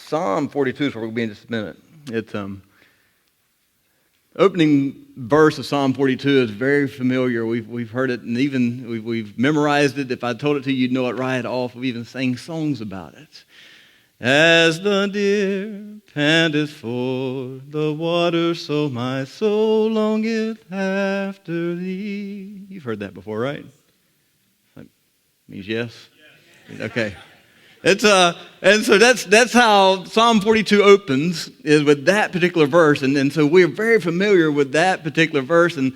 Psalm 42 is where we'll be in just a minute. It's opening verse of Psalm 42 is very familiar. We've heard it, and even we've memorized it. If I told it to you, you'd know it right off. We even sang songs about it. As the deer panteth for the water, so my soul longeth after thee. You've heard that before, right? That means yes? Okay. And so that's how Psalm 42 opens, is with that particular verse, and so we're very familiar with that particular verse, and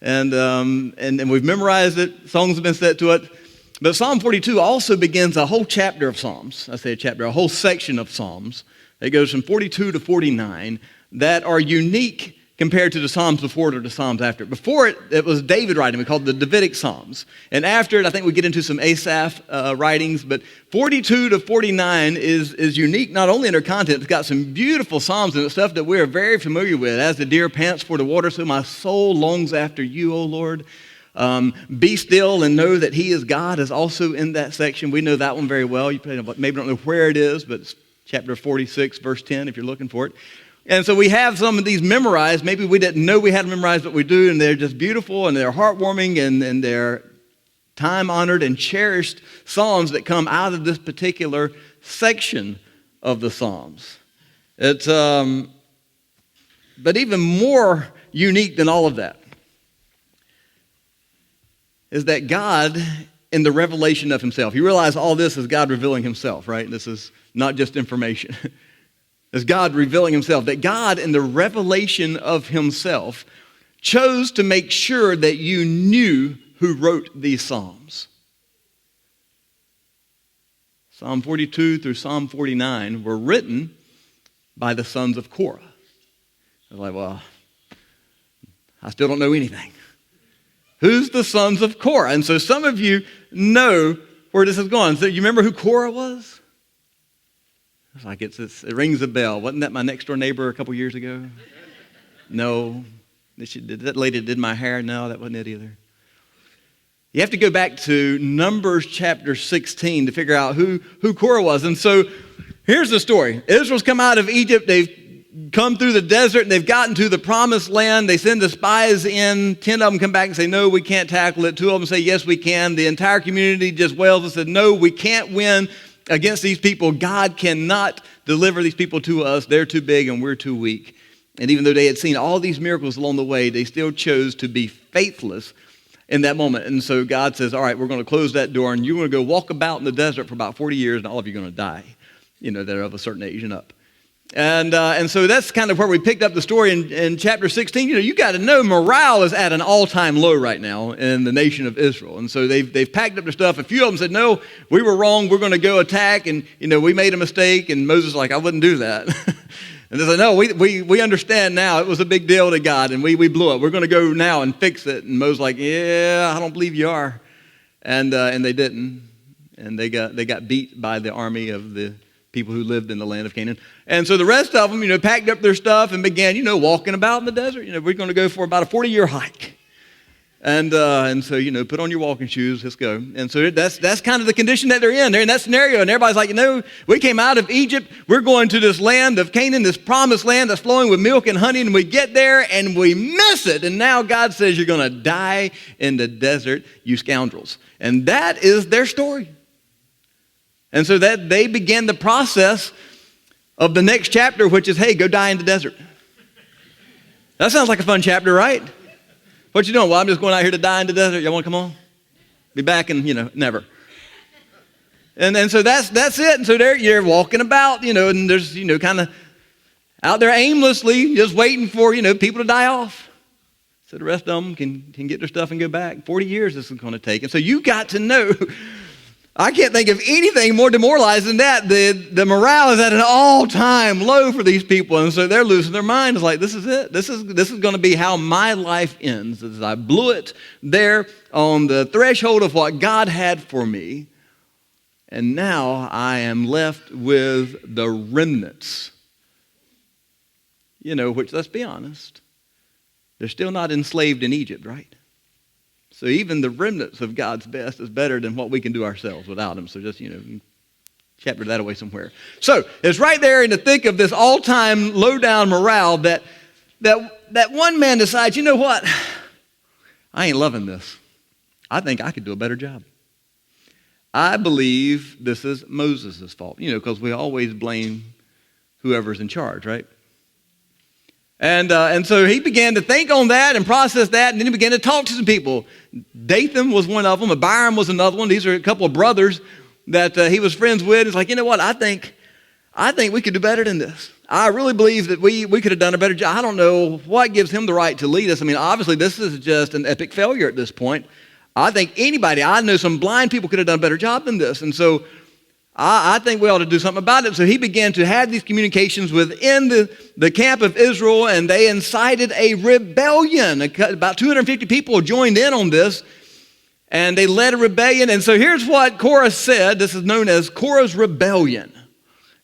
we've memorized it. Songs have been set to it. But Psalm 42 also begins a whole chapter of Psalms. I say a chapter, a whole section of Psalms. It goes from 42 to 49 that are unique compared to the Psalms before it or the Psalms after it. Before it, it was David writing. We called it the Davidic Psalms. And after it, I think we get into some Asaph writings. But 42 to 49 is unique not only in their content, it's got some beautiful Psalms in it, stuff that we're very familiar with. As the deer pants for the water, so my soul longs after you, O Lord. Be still and know that He is God is also in that section. We know that one very well. You maybe don't know where it is, but it's chapter 46, verse 10, if you're looking for it. And so we have some of these memorized. Maybe we didn't know we had them memorized, but we do, and they're just beautiful, and they're heartwarming, and they're time-honored and cherished Psalms that come out of this particular section of the Psalms. It's, but even more unique than all of that is that God, in the revelation of Himself, you realize all this is God revealing Himself, right? This is not just information. It's God revealing Himself. That God, in the revelation of Himself, chose to make sure that you knew who wrote these Psalms. Psalm 42 through Psalm 49 were written by the sons of Korah. I was like, well, I still don't know anything. Who's the sons of Korah? And so some of you know where this is going. So you remember who Korah was? It's like it rings a bell. Wasn't that my next door neighbor a couple years ago? No. That lady did my hair? No, that wasn't it either. You have to go back to Numbers chapter 16 to figure out who Korah was. And so here's the story. Israel's come out of Egypt. They've come through the desert and they've gotten to the promised land. They send the spies in. 10 of them come back and say, no, we can't tackle it. 2 of them say, yes, we can. The entire community just wails and said, no, we can't win against these people. God cannot deliver these people to us. They're too big and we're too weak. And even though they had seen all these miracles along the way, they still chose to be faithless in that moment. And so God says, all right, we're going to close that door and you're going to go walk about in the desert for about 40 years and all of you are going to die, that are of a certain age and up. And so that's kind of where we picked up the story in chapter 16. You got to know morale is at an all-time low right now in the nation of Israel. And so they've packed up their stuff. A few of them said, no, we were wrong. We're going to go attack. And, we made a mistake. And Moses was like, I wouldn't do that. And they said, no, we understand now. It was a big deal to God. And we blew it. We're going to go now and fix it. And Moses was like, yeah, I don't believe you are. And they didn't. And they got beat by the army of the people who lived in the land of Canaan. And so the rest of them, packed up their stuff and began, walking about in the desert. We're going to go for about a 40-year hike. And so, put on your walking shoes, let's go. And so that's kind of the condition that they're in. They're in that scenario. And everybody's like, we came out of Egypt. We're going to this land of Canaan, this promised land that's flowing with milk and honey. And we get there and we miss it. And now God says, you're going to die in the desert, you scoundrels. And that is their story. And so that they began the process of the next chapter, which is, hey, go die in the desert. That sounds like a fun chapter, right? What you doing? Well, I'm just going out here to die in the desert. Y'all want to come on? Be back in, never. And so that's it. And so you're walking about, and there's, kind of out there aimlessly, just waiting for, people to die off. So the rest of them can get their stuff and go back. 40 years this is going to take. And so you got to know, I can't think of anything more demoralizing than that. The morale is at an all-time low for these people. And so they're losing their mind. It's like, this is it. This is going to be how my life ends. As I blew it there on the threshold of what God had for me. And now I am left with the remnants. Which, let's be honest, they're still not enslaved in Egypt, right? So even the remnants of God's best is better than what we can do ourselves without Him. So just, chapter that away somewhere. So it's right there in the thick of this all-time low-down morale that one man decides, you know what? I ain't loving this. I think I could do a better job. I believe this is Moses' fault, because we always blame whoever's in charge, right? And so he began to think on that and process that, and then he began to talk to some people. Dathan was one of them. Abiram was another one. These are a couple of brothers that he was friends with. It's like, you know what? I think we could do better than this. I really believe that we could have done a better job. I don't know what gives him the right to lead us. I mean, obviously, this is just an epic failure at this point. I think I know some blind people could have done a better job than this. And so I think we ought to do something about it. So he began to have these communications within the camp of Israel, and they incited a rebellion. About 250 people joined in on this, and they led a rebellion. And so here's what Korah said. This is known as Korah's rebellion.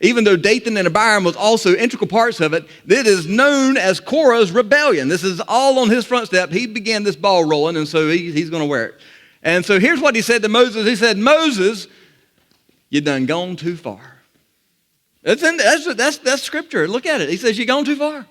Even though Dathan and Abiram was also integral parts of it, it is known as Korah's rebellion. This is all on his front step. He began this ball rolling, and so he's going to wear it. And so here's what he said to Moses. He said, Moses, you done gone too far. That's scripture. Look at it. He says, you gone too far.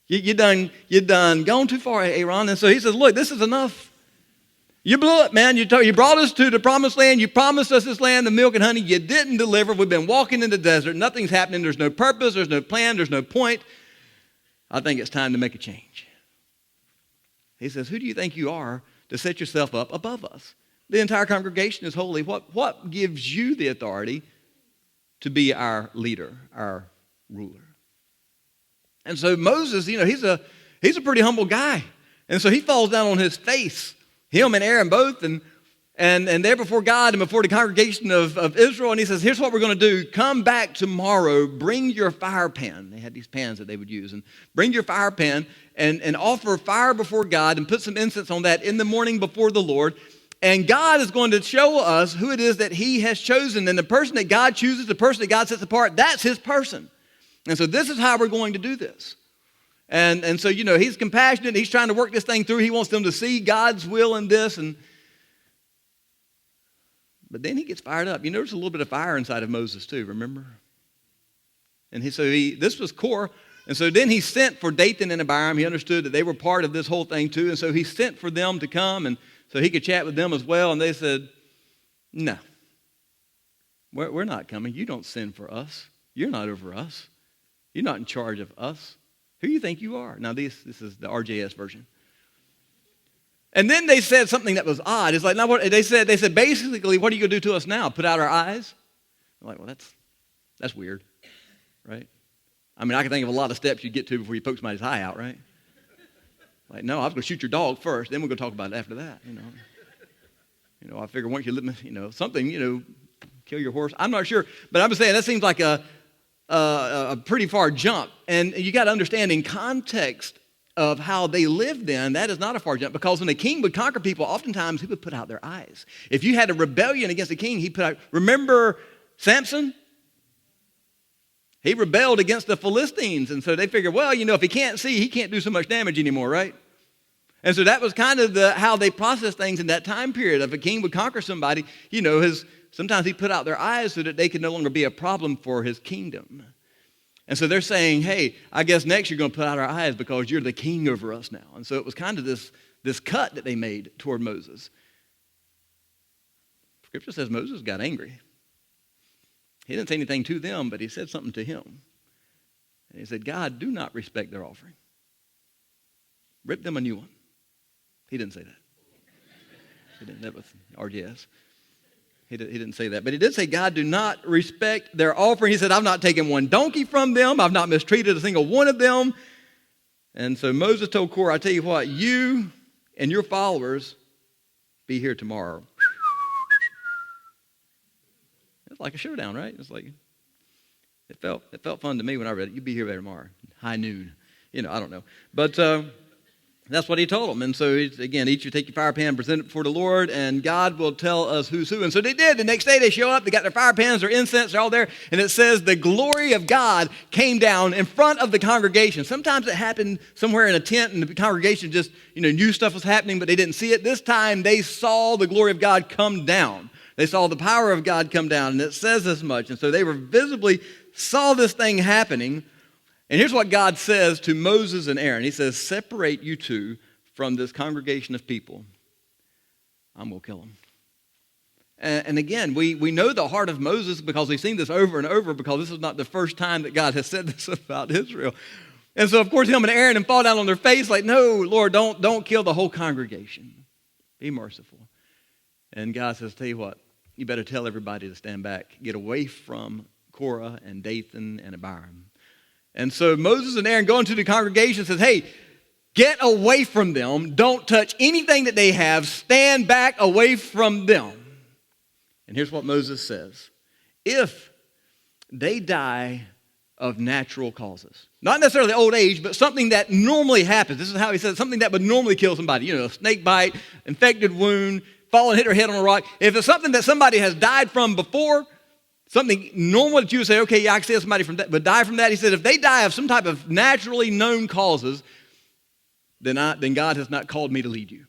You done gone too far, Aaron. And so he says, look, this is enough. You blew it, man. You brought us to the promised land. You promised us this land of milk and honey. You didn't deliver. We've been walking in the desert. Nothing's happening. There's no purpose. There's no plan. There's no point. I think it's time to make a change. He says, who do you think you are to set yourself up above us? The entire congregation is holy. What gives you the authority to be our leader, our ruler? And so Moses, he's a pretty humble guy. And so he falls down on his face. Him and Aaron both, and they're before God and before the congregation of Israel, and he says, here's what we're going to do. Come back tomorrow, bring your fire pan. They had these pans that they would use, and bring your fire pan and offer fire before God and put some incense on that in the morning before the Lord. And God is going to show us who it is that he has chosen, and the person that God chooses, the person that God sets apart, that's his person. And so this is how we're going to do this. And so, he's compassionate. He's trying to work this thing through. He wants them to see God's will in this. But then he gets fired up. There's a little bit of fire inside of Moses too, remember? And this was Korah. And so then he sent for Dathan and Abiram. He understood that they were part of this whole thing too. And so he sent for them to come and so he could chat with them as well. And they said, no, we're not coming. You don't send for us. You're not over us. You're not in charge of us. Who do you think you are? Now, this is the RJS version. And then they said something that was odd. It's like, now what they said basically, what are you going to do to us now? Put out our eyes? I'm like, well, that's weird, right? I mean, I can think of a lot of steps you get to before you poke somebody's eye out, right? Like, no, I was going to shoot your dog first, then we're going to talk about it after that, I figure once you let me, something, kill your horse. I'm not sure, but I'm saying that seems like a pretty far jump. And you got to understand in context of how they lived then, that is not a far jump, because when a king would conquer people, oftentimes he would put out their eyes. If you had a rebellion against a king, he put out, remember Samson? He rebelled against the Philistines, and so they figured, well, if he can't see, he can't do so much damage anymore, right? And so that was kind of how they processed things in that time period. If a king would conquer somebody, sometimes he put out their eyes so that they could no longer be a problem for his kingdom. And so they're saying, hey, I guess next you're going to put out our eyes because you're the king over us now. And so it was kind of this cut that they made toward Moses. Scripture says Moses got angry. He didn't say anything to them, but he said something to him. And he said, God, do not respect their offering. Rip them a new one. He didn't say that. He didn't. That was RGS. He didn't say that. But he did say, God, do not respect their offering. He said, I've not taken one donkey from them. I've not mistreated a single one of them. And so Moses told Korah, I tell you what, you and your followers be here tomorrow. It's like a showdown, right? It's like, it felt fun to me when I read it. You be here by tomorrow, high noon. I don't know. But that's what he told them. And so, again, each you take your fire pan, present it before the Lord, and God will tell us who's who. And so they did. The next day they show up. They got their fire pans, their incense, they're all there. And it says the glory of God came down in front of the congregation. Sometimes it happened somewhere in a tent, and the congregation just, knew stuff was happening, but they didn't see it. This time they saw the glory of God come down. They saw the power of God come down, and it says as much. And so they were visibly saw this thing happening. And here's what God says to Moses and Aaron. He says, separate you two from this congregation of people. I'm going to kill them. And again, we know the heart of Moses because we've seen this over and over, because this is not the first time that God has said this about Israel. And so, of course, him and Aaron fall down on their face like, no, Lord, don't kill the whole congregation. Be merciful. And God says, tell you what, you better tell everybody to stand back. Get away from Korah and Dathan and Abiram. And so Moses and Aaron go into the congregation and says, hey, get away from them. Don't touch anything that they have. Stand back away from them. And here's what Moses says. If they die of natural causes, not necessarily old age, but something that normally happens. This is how he says, something that would normally kill somebody. You know, a snake bite, infected wound, fall and hit their head on a rock. If it's something that somebody has died from before, something normal that you would say, okay, yeah, I can see somebody from that, but die from that. He said, if they die of some type of naturally known causes, then God has not called me to lead you.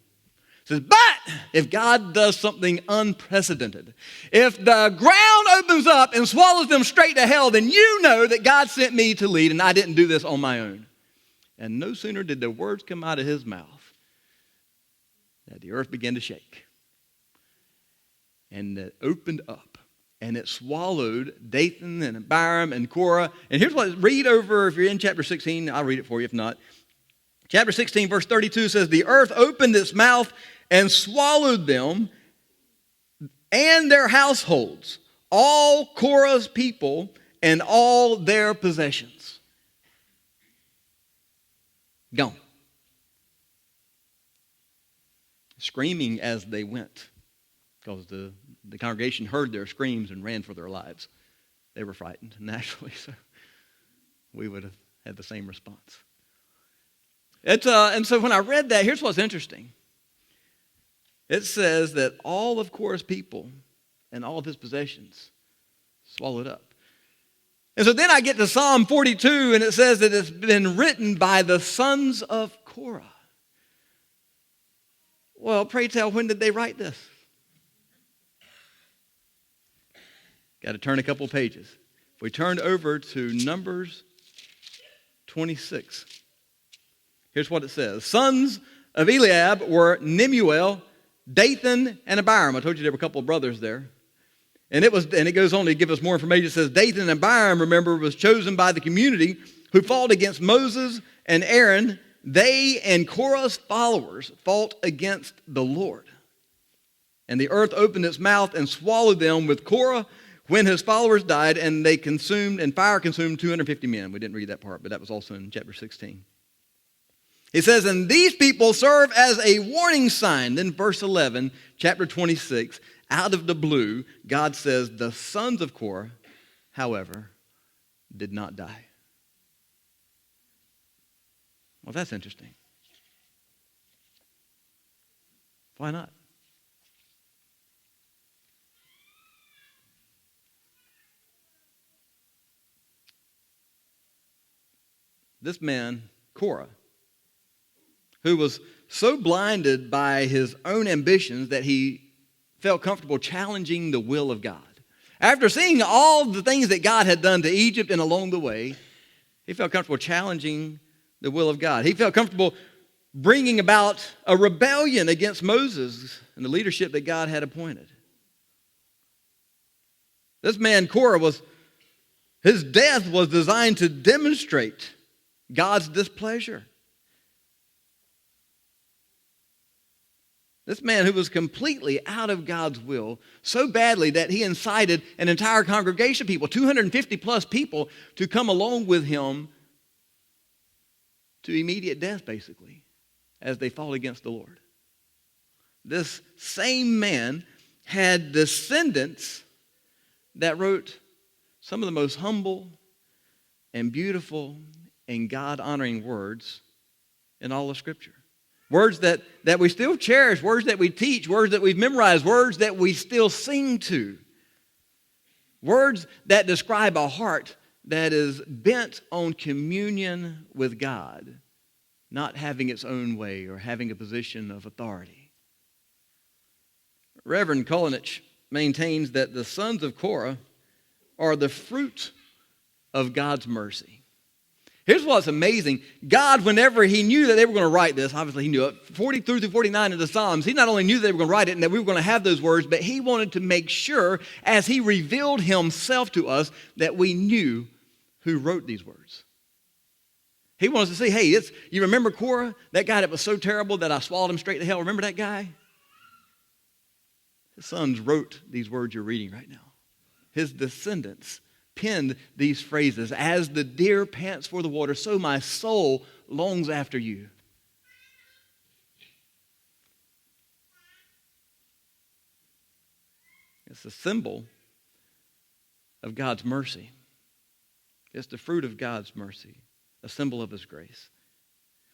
He says, but if God does something unprecedented, if the ground opens up and swallows them straight to hell, then you know that God sent me to lead, and I didn't do this on my own. And no sooner did the words come out of his mouth that the earth began to shake. And it opened up. And it swallowed Dathan and Abiram and Korah. And here's what, read over, if you're in chapter 16, I'll read it for you if not. Chapter 16, verse 32 says, the earth opened its mouth and swallowed them and their households, all Korah's people and all their possessions. Gone. Screaming as they went, because the congregation heard their screams and ran for their lives. They were frightened naturally, so we would have had the same response. And so when I read that, here's what's interesting. It says that all of Korah's people and all of his possessions swallowed up. And so then I get to Psalm 42, and it says that it's been written by the sons of Korah. Well, pray tell, when did they write this? Got to turn a couple pages. If we turn over to Numbers 26, here's what it says. Sons of Eliab were Nemuel, Dathan, and Abiram. I told you there were a couple of brothers there. And it goes on to give us more information. It says, Dathan and Abiram, remember, was chosen by the community who fought against Moses and Aaron. They and Korah's followers fought against the Lord. And the earth opened its mouth and swallowed them with Korah when his followers died, and fire consumed 250 men. We didn't read that part, but that was also in chapter 16. It says, and these people serve as a warning sign. Then verse 11, chapter 26, out of the blue, God says, the sons of Korah, however, did not die. Well, that's interesting. Why not? This man, Korah, who was so blinded by his own ambitions that he felt comfortable challenging the will of God. After seeing all the things that God had done to Egypt and along the way, he felt comfortable challenging the will of God. He felt comfortable bringing about a rebellion against Moses and the leadership that God had appointed. This man, Korah, his death was designed to demonstrate God's displeasure. This man who was completely out of God's will so badly that he incited an entire congregation of people, 250 plus people, to come along with him to immediate death, basically, as they fought against the Lord. This same man had descendants that wrote some of the most humble and beautiful and God-honoring words in all of Scripture. Words that we still cherish, words that we teach, words that we've memorized, words that we still sing to. Words that describe a heart that is bent on communion with God, not having its own way or having a position of authority. Reverend Kolinich maintains that the sons of Korah are the fruit of God's mercy. Here's what's amazing. God, whenever he knew that they were going to write this, obviously he knew it, 42 through 49 of the Psalms, he not only knew they were going to write it and that we were going to have those words, but he wanted to make sure, as he revealed himself to us, that we knew who wrote these words. He wants to say, hey, you remember Korah? That guy that was so terrible that I swallowed him straight to hell. Remember that guy? His sons wrote these words you're reading right now. His descendants penned these phrases. As the deer pants for the water, so my soul longs after you. It's a symbol of God's mercy. It's the fruit of God's mercy, a symbol of his grace.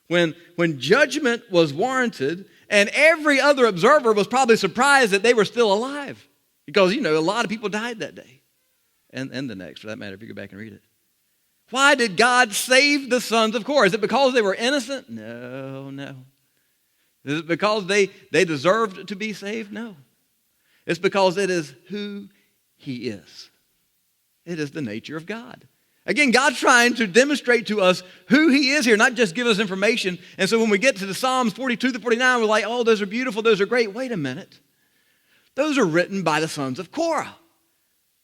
When judgment was warranted, and every other observer was probably surprised that they were still alive. Because, a lot of people died that day. And the next, for that matter, if you go back and read it. Why did God save the sons of Korah? Is it because they were innocent? No. Is it because they deserved to be saved? No. It's because it is who he is. It is the nature of God. Again, God's trying to demonstrate to us who he is here, not just give us information. And so when we get to the Psalms 42 to 49, we're like, oh, those are beautiful, those are great. Wait a minute. Those are written by the sons of Korah.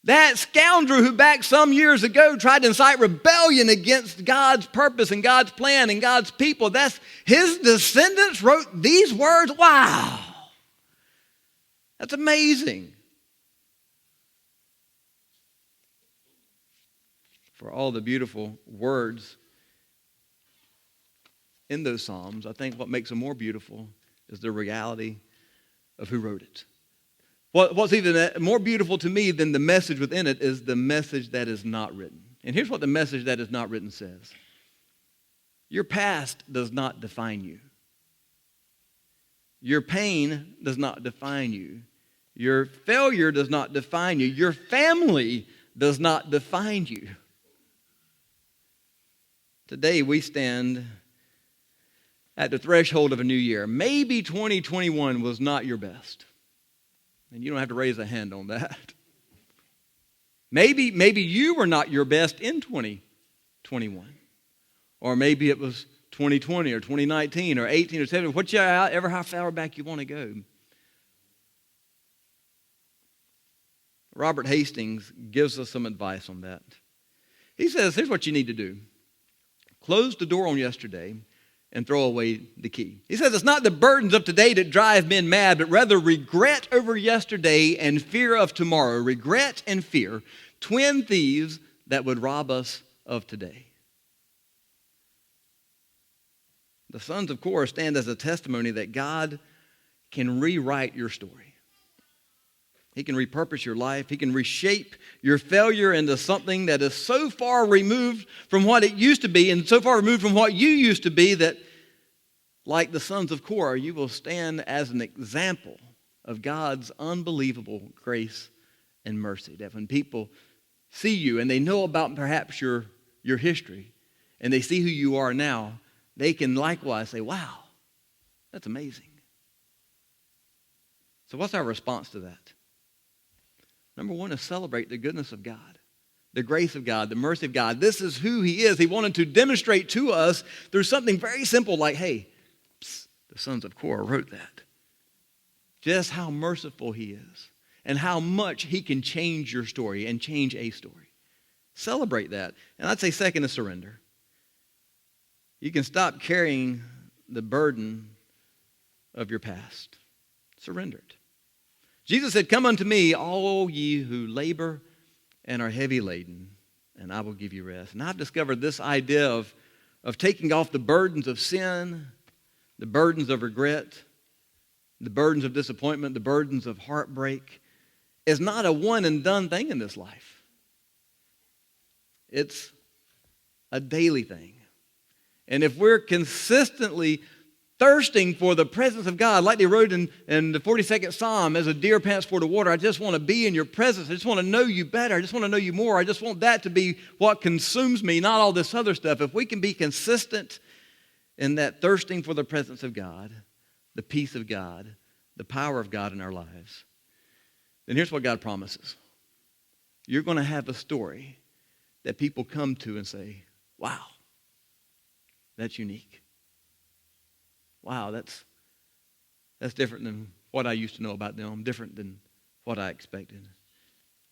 That scoundrel who back some years ago tried to incite rebellion against God's purpose and God's plan and God's people, that's his descendants wrote these words. Wow. That's amazing. For all the beautiful words in those Psalms, I think what makes them more beautiful is the reality of who wrote it. What's even more beautiful to me than the message within it is the message that is not written. And here's what the message that is not written says. Your past does not define you. Your pain does not define you. Your failure does not define you. Your family does not define you. Today we stand at the threshold of a new year. Maybe 2021 was not your best. And you don't have to raise a hand on that. Maybe you were not your best in 2021. Or maybe it was 2020 or 2019 or 18 or 17, whichever how far back you want to go. Robert Hastings gives us some advice on that. He says, here's what you need to do. Close the door on yesterday and throw away the key. He says it's not the burdens of today that drive men mad, but rather regret over yesterday and fear of tomorrow. Regret and fear, twin thieves that would rob us of today. The sons of Korah stand as a testimony that God can rewrite your story. He can repurpose your life. He can reshape your failure into something that is so far removed from what it used to be and so far removed from what you used to be that, like the sons of Korah, you will stand as an example of God's unbelievable grace and mercy. That when people see you and they know about perhaps your history and they see who you are now, they can likewise say, wow, that's amazing. So what's our response to that? Number one is celebrate the goodness of God, the grace of God, the mercy of God. This is who he is. He wanted to demonstrate to us through something very simple like, hey, the sons of Korah wrote that. Just how merciful he is and how much he can change your story and change a story. Celebrate that. And I'd say second is surrender. You can stop carrying the burden of your past. Surrender it. Jesus said, come unto me, all ye who labor and are heavy laden, and I will give you rest. And I've discovered this idea of taking off the burdens of sin, the burdens of regret, the burdens of disappointment, the burdens of heartbreak, is not a one and done thing in this life. It's a daily thing. And if we're consistently thirsting for the presence of God, like they wrote in the 42nd Psalm, as a deer pants for the water, I just want to be in your presence. I just want to know you better. I just want to know you more. I just want that to be what consumes me, not all this other stuff. If we can be consistent in that thirsting for the presence of God, the peace of God, the power of God in our lives, then here's what God promises. You're going to have a story that people come to and say, wow, that's unique. Wow, that's different than what I used to know about them, different than what I expected.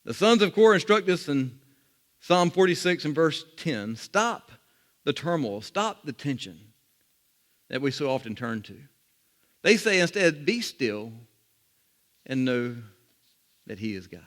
The sons of Korah instruct us in Psalm 46 and verse 10, stop the turmoil, stop the tension that we so often turn to. They say instead, be still and know that he is God.